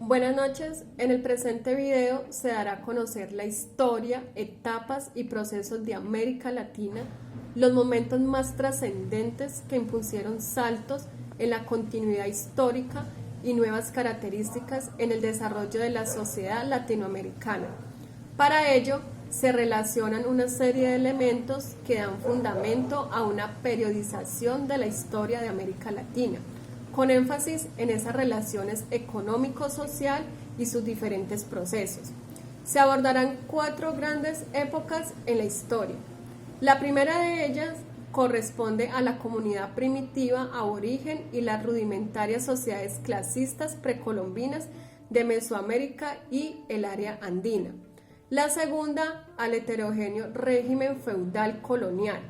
Buenas noches, en el presente video se dará a conocer la historia, etapas y procesos de América Latina, los momentos más trascendentes que impusieron saltos en la continuidad histórica y nuevas características en el desarrollo de la sociedad latinoamericana. Para ello, se relacionan una serie de elementos que dan fundamento a una periodización de la historia de América Latina, con énfasis en esas relaciones económico-social y sus diferentes procesos. Se abordarán 4 grandes épocas en la historia. La primera de ellas corresponde a la comunidad primitiva aborigen y las rudimentarias sociedades clasistas precolombinas de Mesoamérica y el área andina. La segunda, al heterogéneo régimen feudal colonial,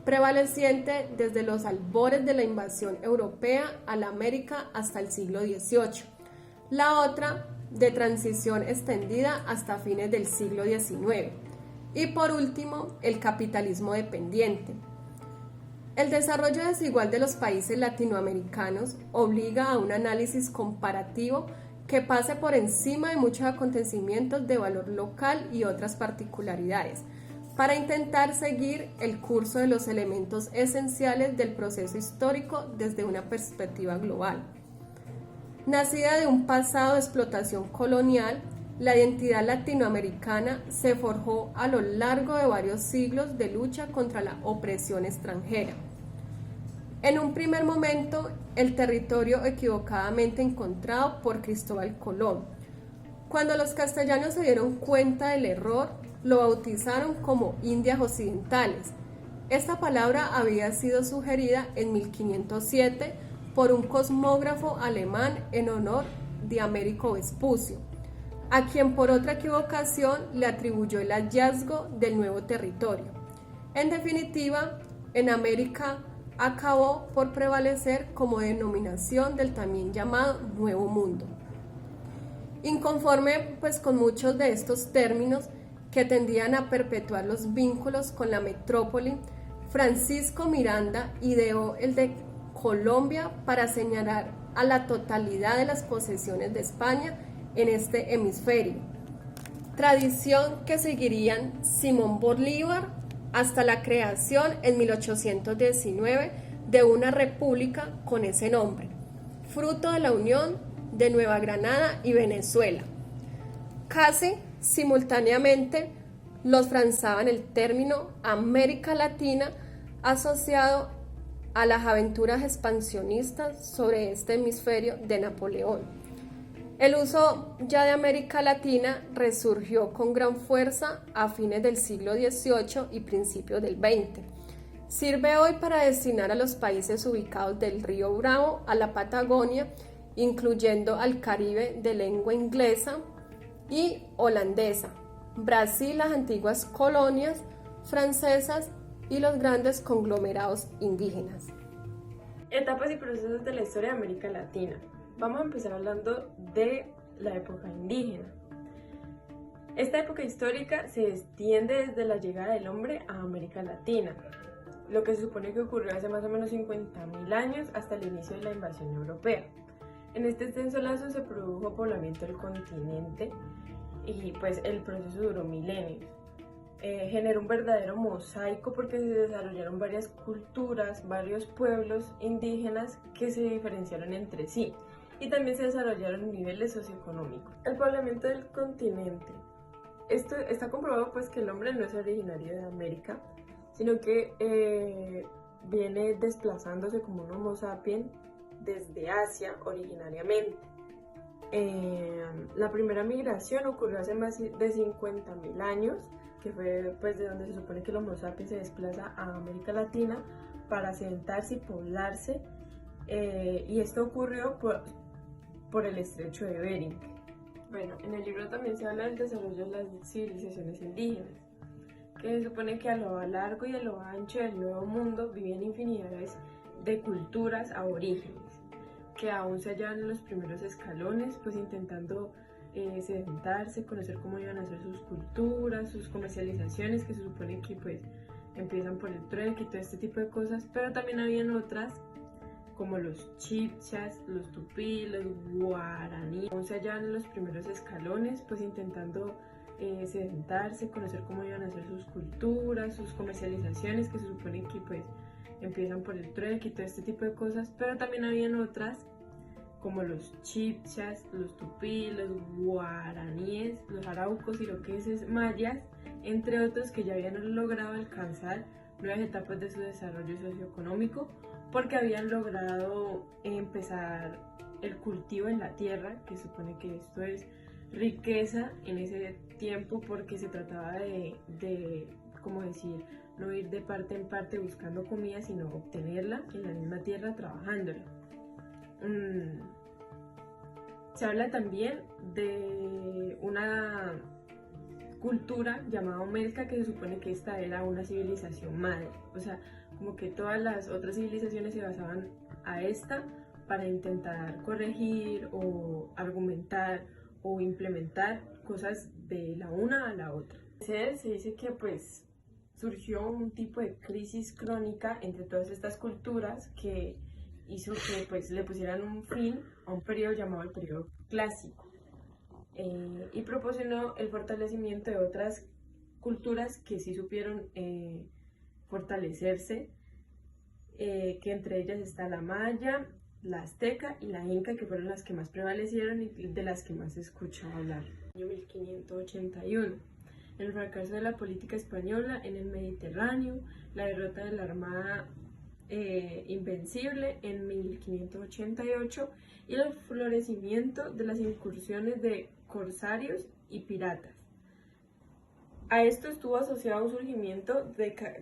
prevaleciente desde los albores de la invasión europea a la América hasta el siglo XVIII. La otra, de transición extendida hasta fines del siglo XIX. Y por último, el capitalismo dependiente. El desarrollo desigual de los países latinoamericanos obliga a un análisis comparativo que pase por encima de muchos acontecimientos de valor local y otras particularidades, para intentar seguir el curso de los elementos esenciales del proceso histórico desde una perspectiva global. Nacida de un pasado de explotación colonial, la identidad latinoamericana se forjó a lo largo de varios siglos de lucha contra la opresión extranjera. En un primer momento, el territorio equivocadamente encontrado por Cristóbal Colón. Cuando los castellanos se dieron cuenta del error, lo bautizaron como Indias Occidentales. Esta palabra había sido sugerida en 1507 por un cosmógrafo alemán en honor de Américo Vespucio, a quien por otra equivocación le atribuyó el hallazgo del nuevo territorio. En definitiva, en América acabó por prevalecer como denominación del también llamado Nuevo Mundo. Inconforme con muchos de estos términos que tendían a perpetuar los vínculos con la metrópoli, Francisco Miranda ideó el de Colombia para señalar a la totalidad de las posesiones de España en este hemisferio, tradición que seguirían Simón Bolívar hasta la creación en 1819 de una república con ese nombre, fruto de la unión de Nueva Granada y Venezuela. Casi simultáneamente los franzaban el término América Latina asociado a las aventuras expansionistas sobre este hemisferio de Napoleón. El uso ya de América Latina resurgió con gran fuerza a fines del siglo XVIII y principios del XX. Sirve hoy para designar a los países ubicados del río Bravo a la Patagonia, incluyendo al Caribe de lengua inglesa y holandesa, Brasil, las antiguas colonias francesas y los grandes conglomerados indígenas. Etapas y procesos de la historia de América Latina. Vamos a empezar hablando de la época indígena. Esta época histórica se extiende desde la llegada del hombre a América Latina, lo que se supone que ocurrió hace más o menos 50.000 años hasta el inicio de la invasión europea. En este extenso lazo se produjo poblamiento del continente y el proceso duró milenios. Generó un verdadero mosaico porque se desarrollaron varias culturas, varios pueblos indígenas que se diferenciaron entre sí y también se desarrollaron niveles socioeconómicos. El poblamiento del continente. Esto está comprobado que el hombre no es originario de América, sino que viene desplazándose como un Homo sapiens desde Asia originariamente. La primera migración ocurrió hace más de 50.000 años, que fue de donde se supone que el Homo sapiens se desplaza a América Latina para asentarse y poblarse, y esto ocurrió por el estrecho de Bering. Bueno, en el libro también se habla del desarrollo de las civilizaciones indígenas, que se supone que a lo largo y a lo ancho del Nuevo Mundo vivían infinidades de culturas aborígenes, que aún se hallaban en los primeros escalones, intentando sedentarse, conocer cómo iban a ser sus culturas, sus comercializaciones, que se supone que empiezan por el trueque y todo este tipo de cosas, pero también habían otras como los chibchas, los tupí, los guaraní. Aún se hallaban en los primeros escalones, pues intentando sentarse, conocer cómo iban a ser sus culturas, sus comercializaciones, que se supone que pues empiezan por el trueque y todo este tipo de cosas, pero también habían otras como los chibchas, los tupí, los guaraníes, los araucos, iroqueses, mayas, entre otros que ya habían logrado alcanzar nuevas etapas de su desarrollo socioeconómico porque habían logrado empezar el cultivo en la tierra, que supone que esto es riqueza en ese tiempo porque se trataba de como decir, no ir de parte en parte buscando comida, sino obtenerla en la misma tierra trabajándola. Se habla también de una cultura llamada Omelca, que se supone que esta era una civilización madre, o sea, como que todas las otras civilizaciones se basaban a esta para intentar corregir o argumentar o implementar cosas de la una a la otra. Se dice que pues surgió un tipo de crisis crónica entre todas estas culturas que hizo que pues le pusieran un fin a un periodo llamado el periodo clásico y proporcionó el fortalecimiento de otras culturas que sí supieron fortalecerse, que entre ellas está la maya, la azteca y la inca, que fueron las que más prevalecieron y de las que más se escuchó hablar. En el año 1581, el fracaso de la política española en el Mediterráneo, la derrota de la Armada Invencible en 1588 y el florecimiento de las incursiones de corsarios y piratas. A esto estuvo asociado un surgimiento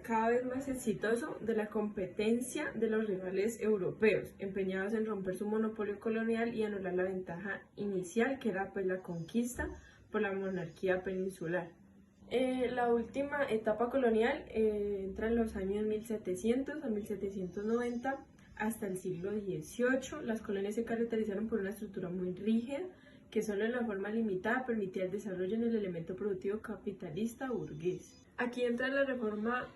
cada vez más exitoso de la competencia de los rivales europeos, empeñados en romper su monopolio colonial y anular la ventaja inicial que era pues la conquista por la monarquía peninsular. La última etapa colonial entra en los años 1700 a 1790 hasta el siglo XVIII. Las colonias se caracterizaron por una estructura muy rígida que solo en la forma limitada permitía el desarrollo en el elemento productivo capitalista burgués. Aquí entra la reforma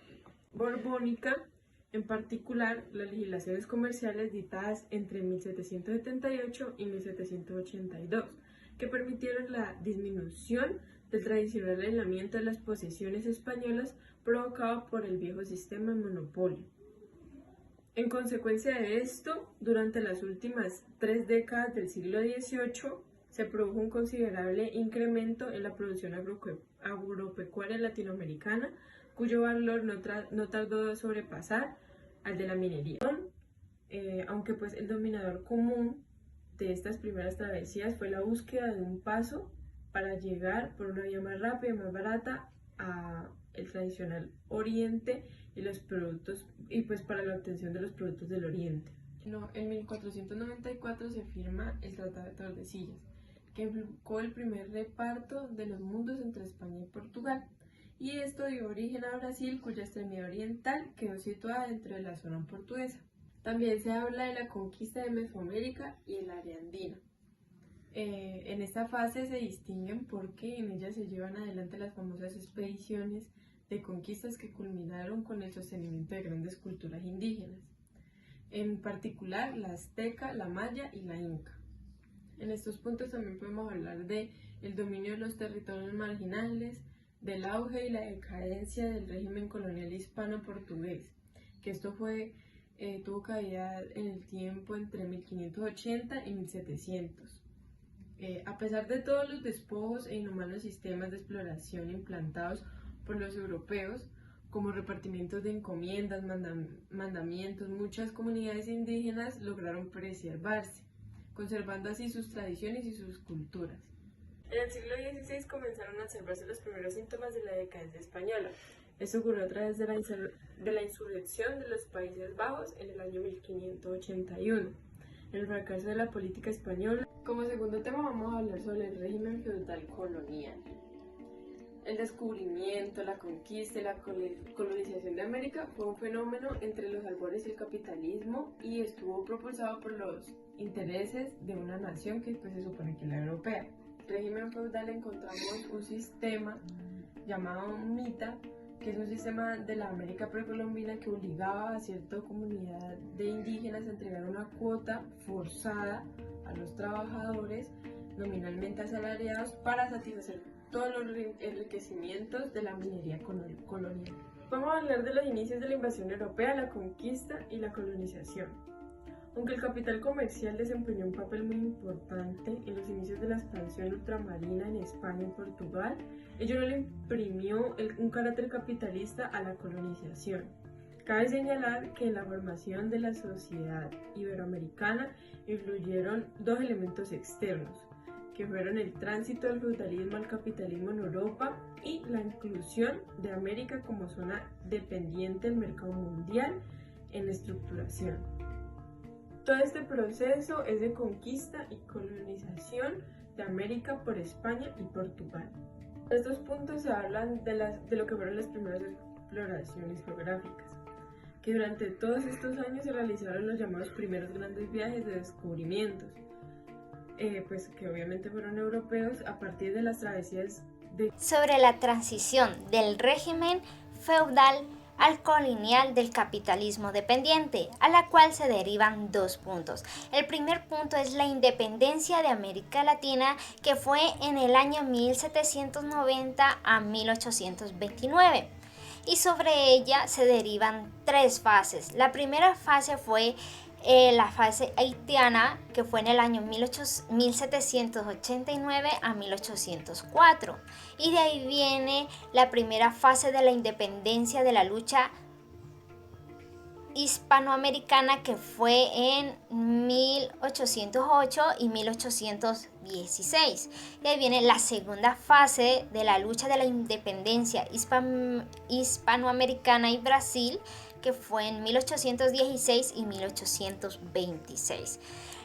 borbónica, en particular las legislaciones comerciales dictadas entre 1778 y 1782, que permitieron la disminución del tradicional aislamiento de las posesiones españolas provocado por el viejo sistema de monopolio. En consecuencia de esto, durante las últimas 3 décadas del siglo XVIII, se produjo un considerable incremento en la producción agropecuaria latinoamericana, cuyo valor no tardó en sobrepasar al de la minería. Aunque pues el denominador común de estas primeras travesías fue la búsqueda de un paso para llegar por una vía más rápida y más barata a el tradicional Oriente y los productos y pues para la obtención de los productos del Oriente. En 1494 se firma el Tratado de Tordesillas, que implicó el primer reparto de los mundos entre España y Portugal, y esto dio origen a Brasil, cuya extremidad oriental quedó situada dentro de la zona portuguesa. También se habla de la conquista de Mesoamérica y el área andina. En esta fase se distinguen porque en ella se llevan adelante las famosas expediciones de conquistas que culminaron con el sostenimiento de grandes culturas indígenas, en particular la azteca, la maya y la inca. En estos puntos también podemos hablar de el dominio de los territorios marginales, del auge y la decadencia del régimen colonial hispano-portugués, que esto tuvo cabida en el tiempo entre 1580 y 1700. A pesar de todos los despojos e inhumanos sistemas de exploración implantados por los europeos, como repartimientos de encomiendas, mandamientos, muchas comunidades indígenas lograron preservarse, conservando así sus tradiciones y sus culturas. En el siglo XVI comenzaron a observarse los primeros síntomas de la decadencia española. Esto ocurrió a través de la insurrección de los Países Bajos en el año 1581, el fracaso de la política española. Como segundo tema vamos a hablar sobre el régimen feudal colonial. El descubrimiento, la conquista y la colonización de América fue un fenómeno entre los albores del capitalismo y estuvo propulsado por los intereses de una nación que pues, se supone que es la europea. En el régimen feudal encontramos un sistema llamado mita que es un sistema de la América precolombina que obligaba a cierta comunidad de indígenas a entregar una cuota forzada a los trabajadores nominalmente asalariados para satisfacer todos los enriquecimientos de la minería colonial. Vamos a hablar de los inicios de la invasión europea, la conquista y la colonización. Aunque el capital comercial desempeñó un papel muy importante en los inicios de la expansión ultramarina en España y Portugal, ello no le imprimió un carácter capitalista a la colonización. Cabe señalar que en la formación de la sociedad iberoamericana influyeron dos elementos externos, que fueron el tránsito del feudalismo al capitalismo en Europa y la inclusión de América como zona dependiente del mercado mundial en estructuración. Todo este proceso es de conquista y colonización de América por España y Portugal. Estos puntos se hablan de lo que fueron las primeras exploraciones geográficas, que durante todos estos años se realizaron los llamados primeros grandes viajes de descubrimientos, pues que obviamente fueron europeos a partir de las travesías sobre la transición del régimen feudal al colonial del capitalismo dependiente, a la cual se derivan dos puntos. El primer punto es la independencia de América Latina, que fue en el año 1790 a 1829. Y sobre ella se derivan tres fases. La primera fase fue la fase haitiana, que fue en el año 1789 a 1804. Y de ahí viene la primera fase de la independencia de la lucha hispanoamericana, que fue en 1808 y 1816. Y ahí viene la segunda fase de la lucha de la independencia hispanoamericana y Brasil, que fue en 1816 y 1826.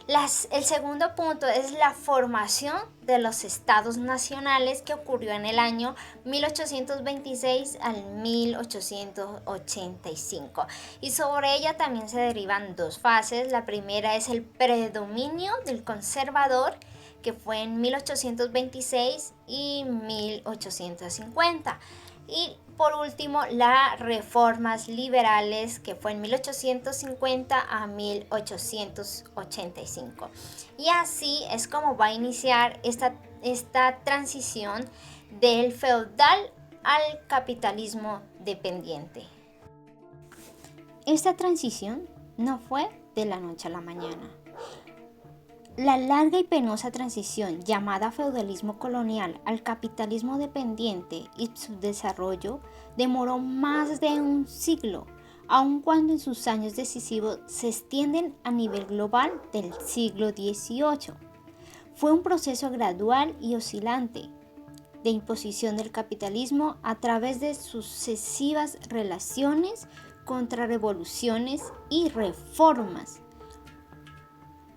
El segundo punto es la formación de los estados nacionales, que ocurrió en el año 1826 al 1885. Y sobre ella también se derivan dos fases. La primera es el predominio del conservador, que fue en 1826 y 1850. Y por último, las reformas liberales, que fue en 1850 a 1885. Y así es como va a iniciar esta transición del feudal al capitalismo dependiente. Esta transición no fue de la noche a la mañana. La larga y penosa transición llamada feudalismo colonial al capitalismo dependiente y su desarrollo demoró más de un siglo, aun cuando en sus años decisivos se extienden a nivel global del siglo XVIII. Fue un proceso gradual y oscilante de imposición del capitalismo a través de sucesivas relaciones, contrarrevoluciones y reformas.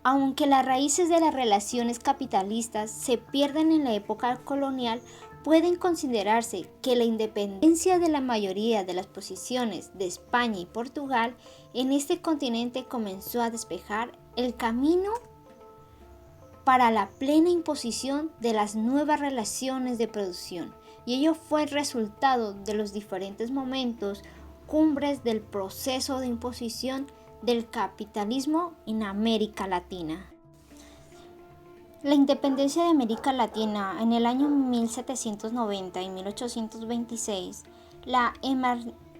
Aunque las raíces de las relaciones capitalistas se pierden en la época colonial, pueden considerarse que la independencia de la mayoría de las posiciones de España y Portugal en este continente comenzó a despejar el camino para la plena imposición de las nuevas relaciones de producción, y ello fue el resultado de los diferentes momentos cumbres del proceso de imposición del capitalismo en América Latina. La independencia de América Latina en el año 1790 y 1826, la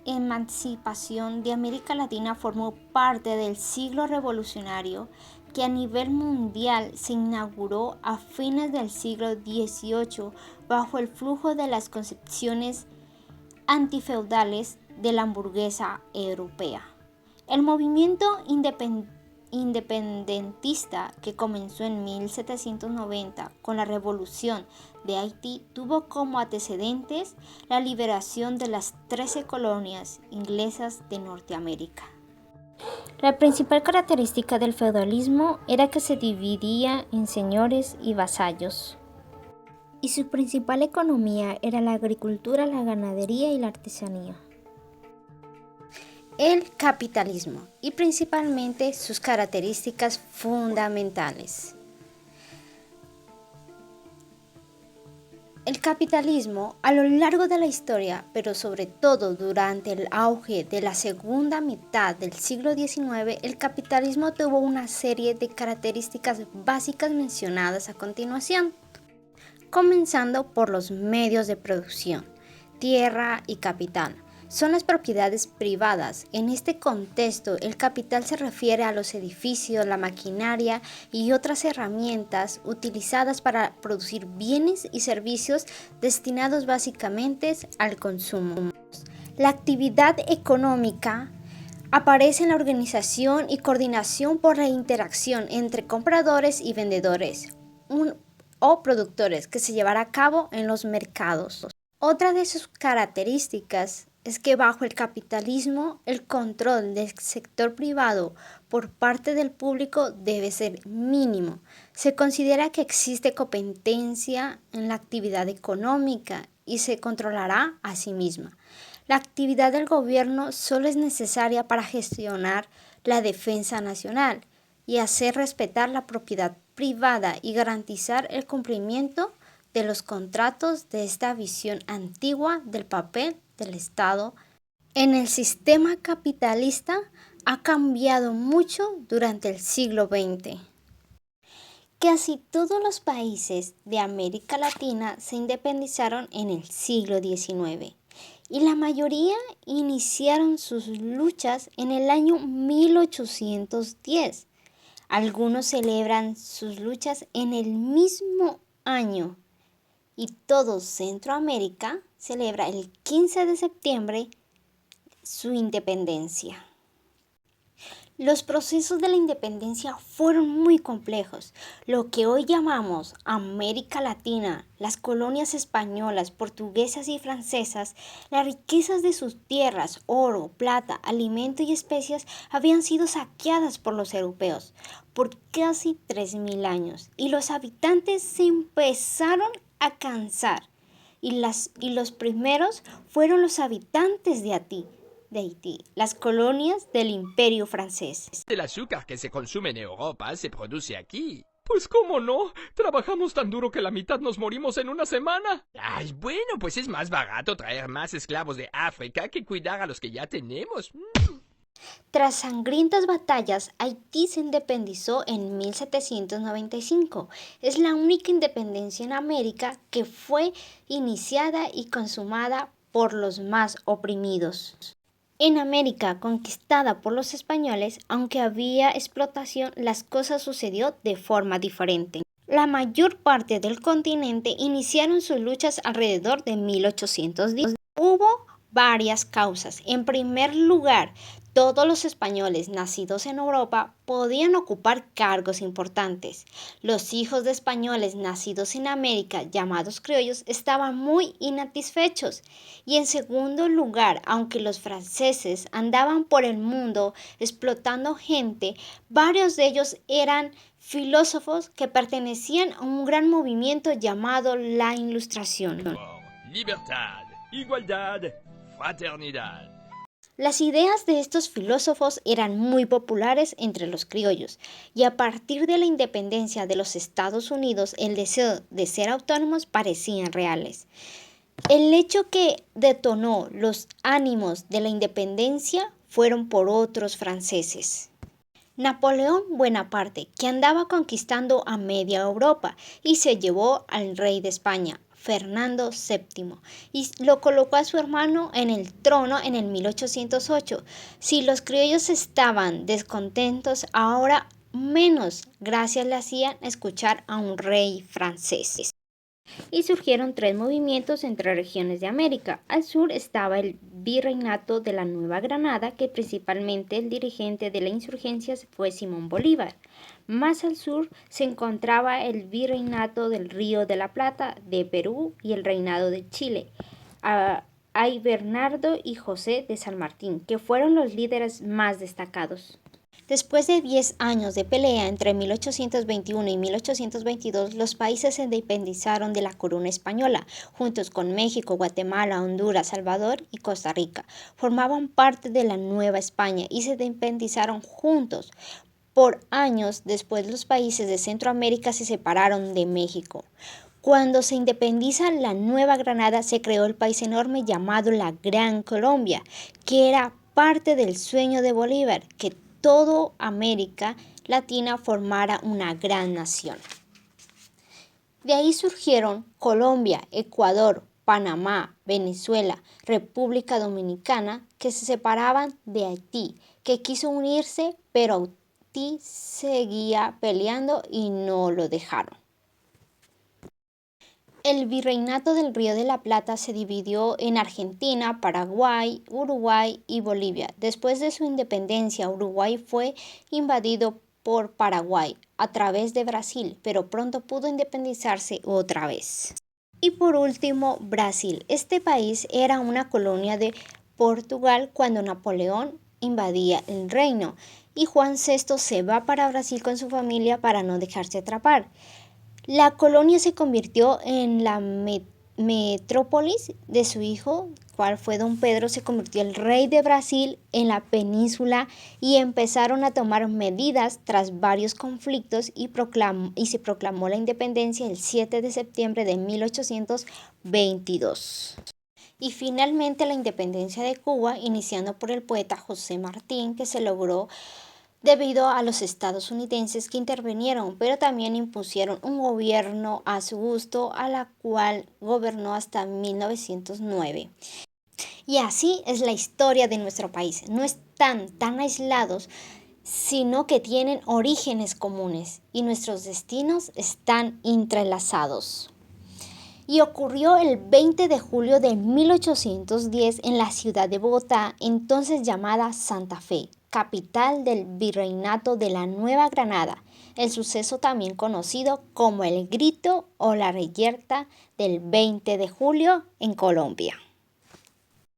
emancipación de América Latina formó parte del siglo revolucionario que a nivel mundial se inauguró a fines del siglo XVIII bajo el flujo de las concepciones antifeudales de la burguesa europea. El movimiento independentista que comenzó en 1790 con la Revolución de Haití tuvo como antecedentes la liberación de las 13 colonias inglesas de Norteamérica. La principal característica del feudalismo era que se dividía en señores y vasallos, y su principal economía era la agricultura, la ganadería y la artesanía. El capitalismo y principalmente sus características fundamentales. El capitalismo, a lo largo de la historia, pero sobre todo durante el auge de la segunda mitad del siglo XIX, el capitalismo tuvo una serie de características básicas mencionadas a continuación, comenzando por los medios de producción, tierra y capital. Son las propiedades privadas. En este contexto, el capital se refiere a los edificios, la maquinaria y otras herramientas utilizadas para producir bienes y servicios destinados básicamente al consumo. La actividad económica aparece en la organización y coordinación por la interacción entre compradores y vendedores o productores que se llevará a cabo en los mercados. Otra de sus características es que bajo el capitalismo el control del sector privado por parte del público debe ser mínimo. Se considera que existe competencia en la actividad económica y se controlará a sí misma. La actividad del gobierno solo es necesaria para gestionar la defensa nacional y hacer respetar la propiedad privada y garantizar el cumplimiento de los contratos de esta visión antigua del papel del Estado en el sistema capitalista ha cambiado mucho durante el siglo XX. Casi todos los países de América Latina se independizaron en el siglo XIX y la mayoría iniciaron sus luchas en el año 1810. Algunos celebran sus luchas en el mismo año y todo Centroamérica celebra el 15 de septiembre su independencia. Los procesos de la independencia fueron muy complejos. Lo que hoy llamamos América Latina, las colonias españolas, portuguesas y francesas, las riquezas de sus tierras, oro, plata, alimento y especias habían sido saqueadas por los europeos por casi 3.000 años y los habitantes se empezaron a cansar y los primeros fueron los habitantes de Haití, las colonias del Imperio francés. El azúcar que se consume en Europa se produce aquí. Pues cómo no, trabajamos tan duro que la mitad nos morimos en una semana. Ay, bueno, pues es más barato traer más esclavos de África que cuidar a los que ya tenemos. Tras sangrientas batallas, Haití se independizó en 1795. Es la única independencia en América que fue iniciada y consumada por los más oprimidos. En América conquistada por los españoles, aunque había explotación, las cosas sucedió de forma diferente. La mayor parte del continente iniciaron sus luchas alrededor de 1810. Hubo varias causas. En primer lugar, todos los españoles nacidos en Europa podían ocupar cargos importantes. Los hijos de españoles nacidos en América, llamados criollos, estaban muy insatisfechos. Y en segundo lugar, aunque los franceses andaban por el mundo explotando gente, varios de ellos eran filósofos que pertenecían a un gran movimiento llamado la Ilustración. Libertad, igualdad, fraternidad. Las ideas de estos filósofos eran muy populares entre los criollos y a partir de la independencia de los Estados Unidos el deseo de ser autónomos parecían reales. El hecho que detonó los ánimos de la independencia fueron por otros franceses. Napoleón Bonaparte, que andaba conquistando a media Europa y se llevó al rey de España, Fernando VII, y lo colocó a su hermano en el trono en el 1808. Si los criollos estaban descontentos, ahora menos gracias le hacían escuchar a un rey francés. Y surgieron tres movimientos entre regiones de América. Al sur estaba el virreinato de la Nueva Granada, que principalmente el dirigente de la insurgencia fue Simón Bolívar. Más al sur se encontraba el virreinato del Río de la Plata de Perú y el reinado de Chile. Hay Bernardo y José de San Martín, que fueron los líderes más destacados. Después de 10 años de pelea entre 1821 y 1822, los países se independizaron de la corona española, juntos con México, Guatemala, Honduras, Salvador y Costa Rica. Formaban parte de la Nueva España y se independizaron juntos. Por años después, los países de Centroamérica se separaron de México. Cuando se independiza la Nueva Granada, se creó el país enorme llamado la Gran Colombia, que era parte del sueño de Bolívar, que toda América Latina formara una gran nación. De ahí surgieron Colombia, Ecuador, Panamá, Venezuela, República Dominicana, que se separaban de Haití, que quiso unirse, pero Haití seguía peleando y no lo dejaron. El virreinato del Río de la Plata se dividió en Argentina, Paraguay, Uruguay y Bolivia. Después de su independencia, Uruguay fue invadido por Paraguay a través de Brasil, pero pronto pudo independizarse otra vez. Y por último, Brasil. Este país era una colonia de Portugal cuando Napoleón invadía el reino y Juan VI se va para Brasil con su familia para no dejarse atrapar. La colonia se convirtió en la metrópolis de su hijo, cual fue Don Pedro, se convirtió el rey de Brasil en la península y empezaron a tomar medidas tras varios conflictos y se proclamó la independencia el 7 de septiembre de 1822. Y finalmente la independencia de Cuba, iniciando por el poeta José Martín, que se logró debido a los estadounidenses que intervinieron, pero también impusieron un gobierno a su gusto, a la cual gobernó hasta 1909. Y así es la historia de nuestro país. No están tan aislados, sino que tienen orígenes comunes y nuestros destinos están entrelazados. Y ocurrió el 20 de julio de 1810 en la ciudad de Bogotá, entonces llamada Santa Fe, capital del virreinato de la Nueva Granada, el suceso también conocido como el grito o la reyerta del 20 de julio en Colombia.